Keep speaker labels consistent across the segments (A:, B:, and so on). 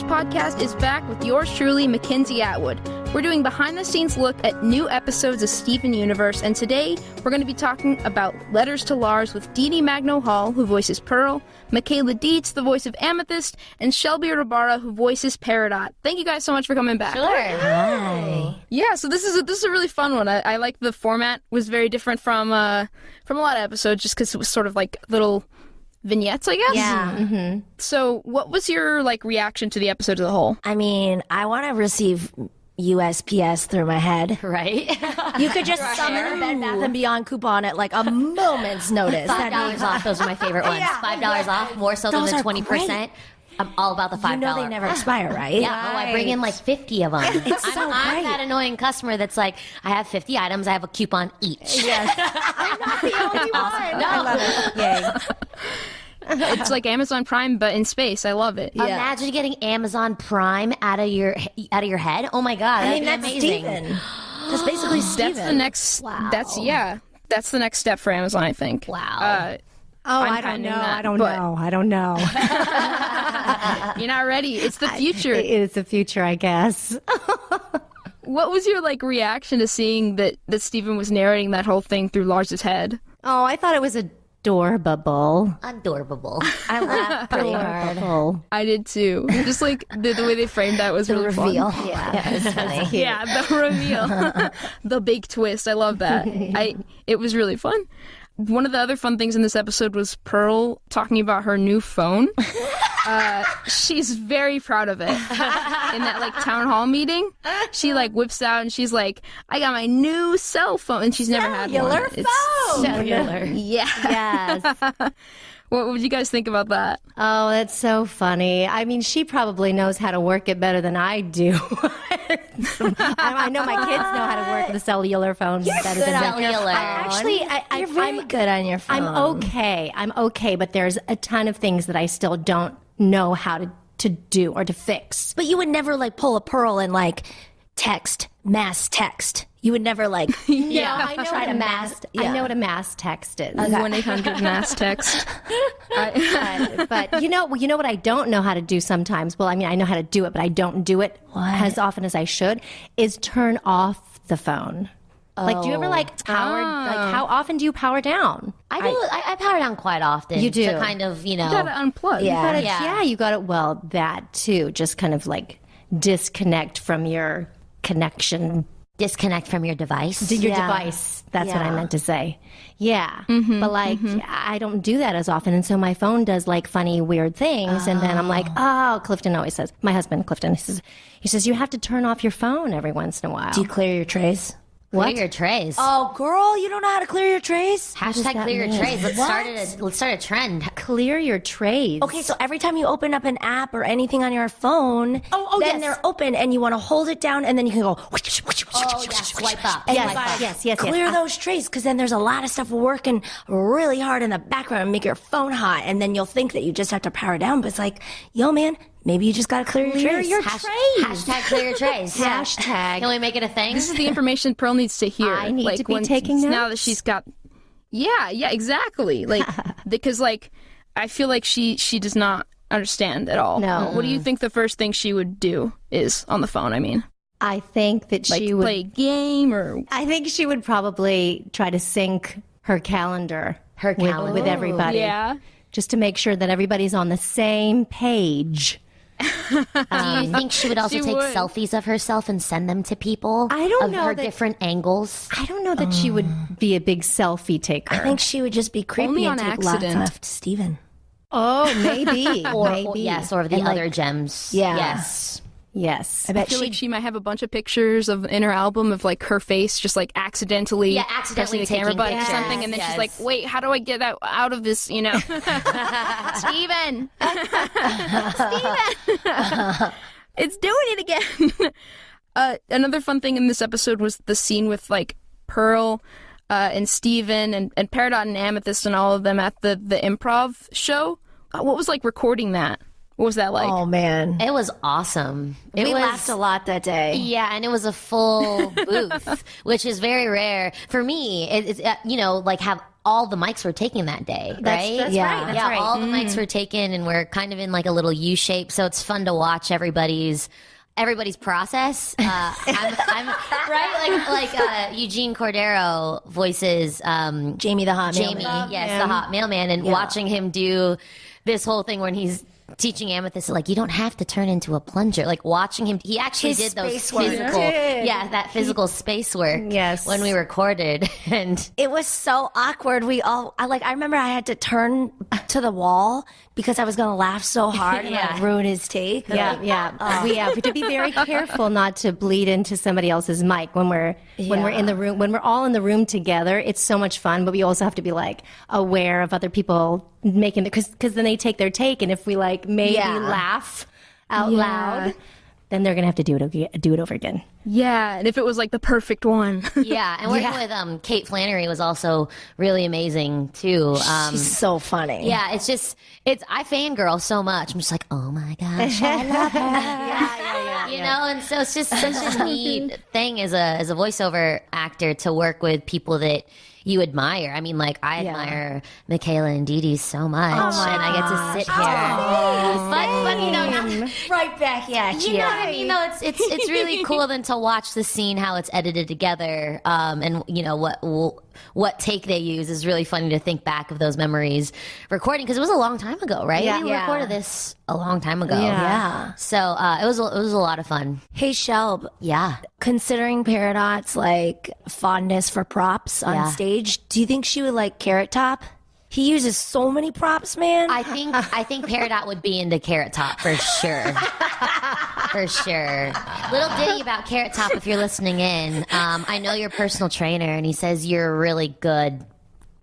A: MiniRecaps podcast is back with yours truly, McKenzie Atwood. We're doing behind-the-scenes look at new episodes of Steven Universe, and today we're going to be talking about Letters to Lars with Dee Dee Magno-Hall, who voices Pearl, Michaela Dietz, the voice of Amethyst, and Shelby Rabara, who voices Peridot. Thank you guys so much for coming back.
B: Sure. Hi.
A: Yeah, so this is a really fun one. I like the format was very different from a lot of episodes, just because it was sort of like little vignettes, I guess.
B: Yeah.
C: Mm-hmm.
A: So what was your reaction to the episode as a whole?
C: I mean, I want to receive USPS through my head.
B: Right?
C: You could just summon a Bed Bath & Beyond coupon at like a moment's notice.
B: $5 off. Those are my favorite ones.
C: Yeah.
B: $5 off, more so
C: Those
B: than
C: are
B: 20%.
C: great.
B: I'm all about the $5.
C: You know they never expire, right?
B: Yeah, I bring in like 50 of them.
C: so
B: I'm
C: great.
B: that annoying customer that's like, I have 50 items, I have a coupon each.
C: Yes. I'm not the only one.
B: No.
C: I love it. Yay.
A: It's like Amazon Prime, but in space. I love it.
C: Yeah.
B: Imagine getting Amazon Prime out of your head. Oh my God,
C: I mean,
B: that'd
C: that's
B: be amazing.
C: Steven. That's basically Steven.
A: That's the next.
B: Wow.
A: That's the next step for Amazon, I think.
B: Wow.
A: I'm
D: I don't
A: kinda
D: know.
A: not,
D: I don't
A: but-
D: know. I don't know.
A: You're not ready. It's the future.
D: It is the future, I guess.
A: What was your reaction to seeing that Steven was narrating that whole thing through Lars's head?
D: Oh, I thought it was adorable.
B: Adorable.
C: I laughed pretty hard.
D: Adorable.
A: I did too. Just like the way they framed that was really
C: Reveal.
A: fun.
C: Yeah, it was funny.
A: Yeah, the reveal, the big twist. I love that. It was really fun. One of the other fun things in this episode was Pearl talking about her new phone. She's very proud of it. In that town hall meeting, she whips out and she's like, "I got my new cell phone," and she's never had one.
C: Cellular phone.
B: Cellular.
A: Yeah.
D: Yes.
A: What would you guys think about that?
D: Oh, that's so funny. I mean, she probably knows how to work it better than I do. I know my kids know how to work the cellular phone better than I do.
B: Cellular.
C: You're very good on your phone.
D: I'm okay, but there's a ton of things that I still don't know how to do or to fix.
C: But you would never pull a Pearl and mass text. You would never
A: Yeah.
D: I know what a mass.
C: Yeah.
D: I know what a mass text is.
A: 1-800 mass text.
D: But you know what I don't know how to do sometimes. Well, I mean, I know how to do it, but I don't do it as often as I should. Is turn off the phone. Do you ever power? How often do you power down?
B: I do. I power down quite often.
D: You do.
B: To kind of,
A: You gotta unplug.
C: Yeah.
D: You got it. Well, that too. Just kind of disconnect from your connection.
B: disconnect from your device.
D: Your
C: Yeah.
D: device. That's what I
C: Yeah.
D: meant to say. Yeah. But I don't do that as often. And so my phone does funny, weird things. And then I'm like, oh, Clifton always says, my husband, Clifton, he says, you have to turn off your phone every once in a while.
C: Do you clear your trays?
B: Clear your trays.
C: Oh, girl, you don't know how to clear your trays?
B: Hashtag clear your trays. Let's start a trend.
D: Clear your trays.
C: Okay, so every time you open up an app or anything on your phone, then
D: yes.
C: they're open and you want to hold it down and then you can go
B: Swipe up.
C: and
D: Yes.
C: clear those trays because then there's a lot of stuff working really hard in the background and make your phone hot and then you'll think that you just have to power down, but it's like, yo, man, maybe you just got to clear your trays.
B: Hashtag clear your trays.
D: Hashtag.
B: Can we make it a thing?
A: This is the information Pearl needs to hear.
D: I need to be taking
A: now that
D: notes.
A: she's got. Yeah, exactly. Because I feel like she does not understand at all.
D: No.
A: What do you think the first thing she would do is on the phone? I mean,
D: I think that she would
A: play a game or.
D: I think she would probably try to sync her calendar, with everybody.
A: Yeah.
D: Just to make sure that everybody's on the same page.
B: Do you think she would also
A: She
B: take
A: would.
B: selfies of herself and send them to people?
D: I don't
B: of
D: know
B: her
D: that-
B: different angles.
D: I don't know that she would be a big selfie taker.
C: I think she would just be creepy
A: Only
C: and
A: on
C: take
A: accident.
C: lots of Steven.
D: Oh, maybe.
B: Or
D: maybe.
B: yes, or of the
C: And,
B: other gems.
C: Yeah.
B: Yes.
D: Yes.
C: I
A: I
C: bet
A: feel like she might have a bunch of pictures in her album of her face just accidentally,
B: Yeah, accidentally
A: pressing the camera
B: taking
A: button or
B: pictures.
A: something, and then she's
B: Yes.
A: like, "Wait, how do I get that out of this?" Steven, Steven, it's doing it again. Another fun thing in this episode was the scene with Pearl and Steven and Peridot and Amethyst and all of them at the improv show. What was recording that? What was that like?
C: Oh, man.
B: It was awesome.
C: We laughed a lot that day.
B: Yeah, and it was a full booth, which is very rare for me. It's have all the mics were taken that day, right?
D: That's right. That's right.
B: All the mics were taken, and we're kind of in like a little U shape, so it's fun to watch everybody's process. I'm right, like Eugene Cordero voices
C: Jamie the hot
B: Jamie,
C: mailman.
B: the hot mailman, and watching him do this whole thing when he's teaching Amethyst, like, you don't have to turn into a plunger. Like, watching him, he actually did those physical, that physical space work.
D: Yes.
B: When we recorded, and
C: It was so awkward. I remember I had to turn to the wall because I was going to laugh so hard and like ruin his take.
D: We have to be very careful not to bleed into somebody else's mic when we're in the room. When we're all in the room together, it's so much fun. But we also have to be like aware of other people making because then they take their take, and if we like maybe laugh out loud, then they're gonna have to do it over again.
A: Yeah, and if it was like the perfect one.
B: and working with Kate Flannery was also really amazing too.
C: She's so funny.
B: Yeah, I fangirl so much. I'm just like, oh my gosh, I love her. You know, and so it's just such a neat thing as a voiceover actor to work with people that you admire. I mean, like, I admire Michaela and Dee Dee so much, and I get to sit here. But you know,
C: Right back at you.
B: you know what I mean? Though it's really cool then to watch the scene, how it's edited together, and you know what take they use is really funny to think back of those memories recording, because it was a long time ago, right?
C: Yeah.
B: We recorded this a long time ago.
C: Yeah.
B: So it was a lot of fun.
C: Hey, Shelb,
B: Yeah.
C: considering Peridot's like fondness for props on stage, do you think she would like Carrot Top? He uses so many props, man.
B: I think Peridot would be into Carrot Top for sure. For sure. Little ditty about Carrot Top if you're listening in. I know your personal trainer, and he says you're a really good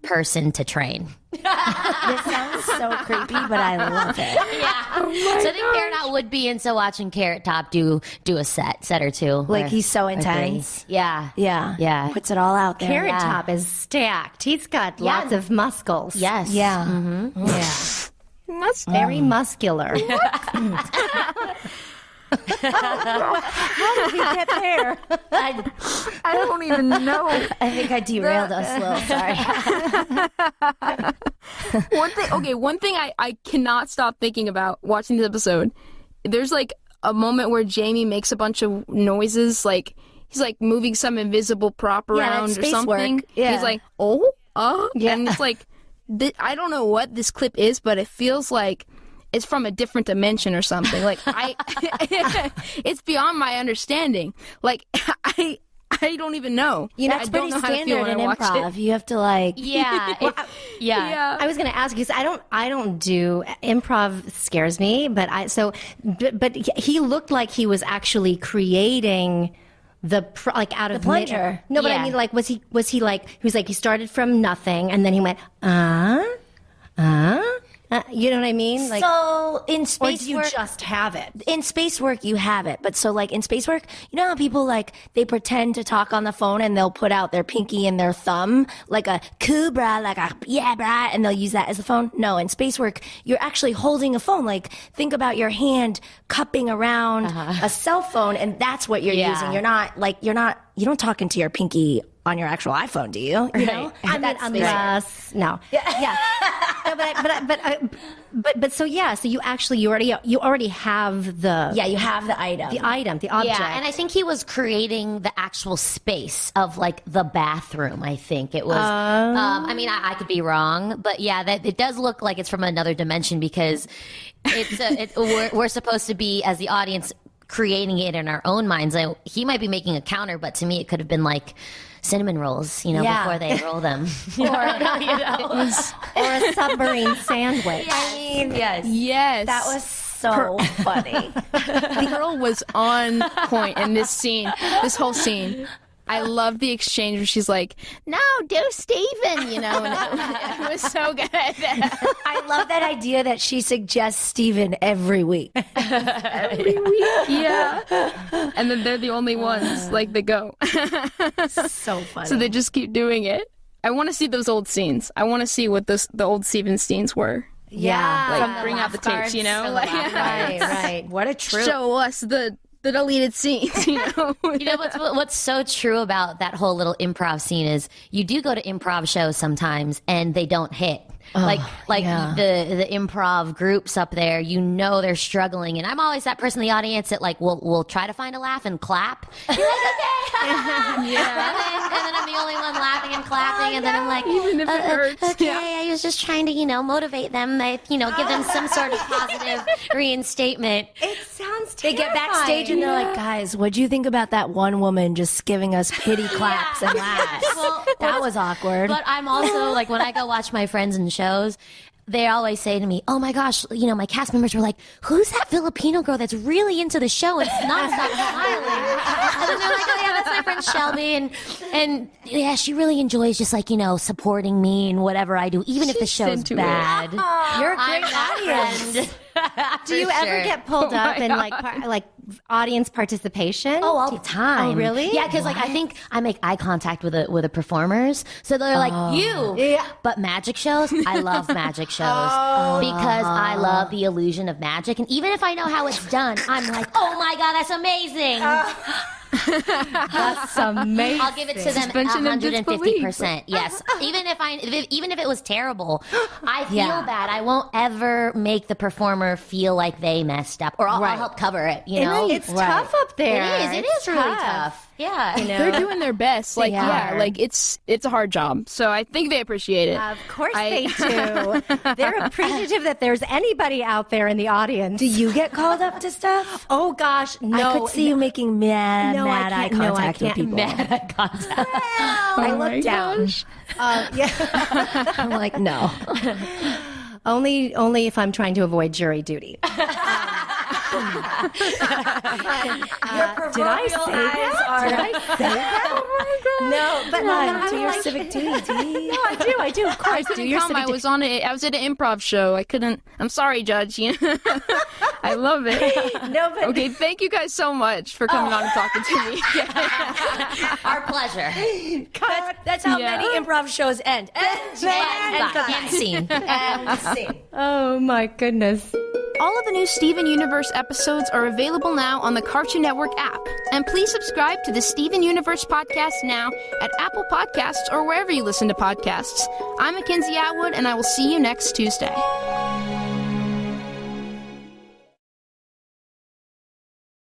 B: person to train.
C: This sounds so creepy, but I love it.
B: So I think Peridot would be into watching Carrot Top do a set or two.
C: Like,
B: or-
C: he's so
B: or
C: intense.
B: three. Yeah.
C: Yeah. Puts it all out there.
D: Carrot Top is stacked. He's got lots of muscles.
B: Yes.
C: Yeah.
D: Very muscular. How did we get there?
A: I don't even know.
C: I think I derailed us a little. Sorry.
A: One thing I cannot stop thinking about watching this episode. There's like a moment where Jamie makes a bunch of noises, like he's like moving some invisible prop around or
C: space
A: something.
C: work. Yeah.
A: He's like, and it's like, I don't know what this clip is, but it feels like it's from a different dimension or something. Like it's beyond my understanding. Like I don't even know.
C: You know,
A: I
C: it's
A: don't
C: pretty
A: know how to feel
C: standard
A: when
C: in
A: I watch
C: improv.
A: it.
C: You have to like.
B: Yeah.
D: I was going to ask because I don't do improv. Scares me, but but he looked like he was actually creating out of
C: plunger.
D: No, but I mean, like, was he like he started from nothing and then he went you know what I mean? Like,
C: So in
D: or
C: space
D: do you
C: work,
D: just have it?
C: in space work you have it, but so like in space work, you know how people like they pretend to talk on the phone and they'll put out their pinky and their thumb like a cool brah, like a yeah brah, and they'll use that as a phone. No, in space work you're actually holding a phone. Like think about your hand cupping around a cell phone, and that's what you're using. You don't talk into your pinky on your actual iPhone, do you? You know?
D: I mean, unless no, but so you already have the
C: you have the item.
D: the object.
B: Yeah, and I think he was creating the actual space of like the bathroom. I think it was. I mean, I could be wrong, but yeah, that it does look like it's from another dimension because we're supposed to be, as the audience, creating it in our own minds. He might be making a counter, but to me, it could have been like cinnamon rolls, before they roll them,
D: or a submarine sandwich.
C: I mean,
A: Yes.
C: that was so funny.
A: Pearl was on point in this whole scene. I love the exchange where she's like, "No, do Steven," and it was so good.
C: I love that idea that she suggests Steven every week.
A: Yeah. And then they're the only ones that go.
C: So funny.
A: So they just keep doing it. I want to see those old scenes. I want to see what the old Steven scenes were.
C: Yeah.
A: Like bring out the tapes,
C: Right. What a trip.
A: Show us the the deleted scenes,
B: You know what's so true about that whole little improv scene is you do go to improv shows sometimes and they don't hit. The improv groups up there, they're struggling, and I'm always that person in the audience that will try to find a laugh and clap. You're like, okay, and then I'm the only one laughing and clapping, and then I'm like,
A: even if it hurts.
B: Okay, I was just trying to motivate them, give them some sort of positive reinstatement.
C: It sounds
D: They
C: terrifying.
D: get backstage and they're like, guys, what'd you think about that one woman just giving us pity claps and laughs? That was awkward.
B: But I'm also when I go watch my friends in shows, they always say to me, oh my gosh, my cast members were like, who's that Filipino girl that's really into the show and nonstop smiling? And then they're like, oh yeah, that's my friend Shelby, and yeah, she really enjoys just supporting me and whatever I do, even if the show's bad.
D: You're a great audience. Do you ever get pulled up in audience participation?
B: Oh, all the time.
D: Oh, really?
B: Yeah, because I think I make eye contact with the performers, so they're like, you.
C: Yeah.
B: But magic shows, I love magic shows because I love the illusion of magic, and even if I know how it's done, I'm like, oh my god, that's amazing.
D: That's amazing.
B: I'll give it to them
A: Suspension of
B: 150%. Yes, even if it was terrible, I feel bad. I won't ever make the performer feel like they messed up, or I'll help cover it.
C: It's tough up there.
B: It is really tough. Yeah,
A: They're doing their best. It's a hard job. So I think they appreciate it.
D: Of course they do. They're appreciative that there's anybody out there in the audience.
C: Do you get called up to stuff?
D: Oh gosh, no.
C: I could see you making mad eye
D: can't. No, I
C: contact with
D: can't.
C: people.
B: mad eye contact.
C: I look down. I'm like, no.
D: Only if I'm trying to avoid jury duty.
C: Your proverbial eyes are. Did I say that? Oh my god!
D: No, but
C: Do your civic duty.
D: No, I do. Of course, do your civic
A: I was on it. I was at an improv show. I couldn't. I'm sorry, Judge. I love it.
C: No, but
A: Okay, thank you guys so much for coming on and talking to me.
B: Our pleasure.
C: that's how many improv shows end. And
B: scene.
C: And scene.
D: Oh my goodness.
A: All of the new Steven Universe episodes are available now on the Cartoon Network app. And please subscribe to the Steven Universe podcast now at Apple Podcasts or wherever you listen to podcasts. I'm McKenzie Atwood, and I will see you next Tuesday.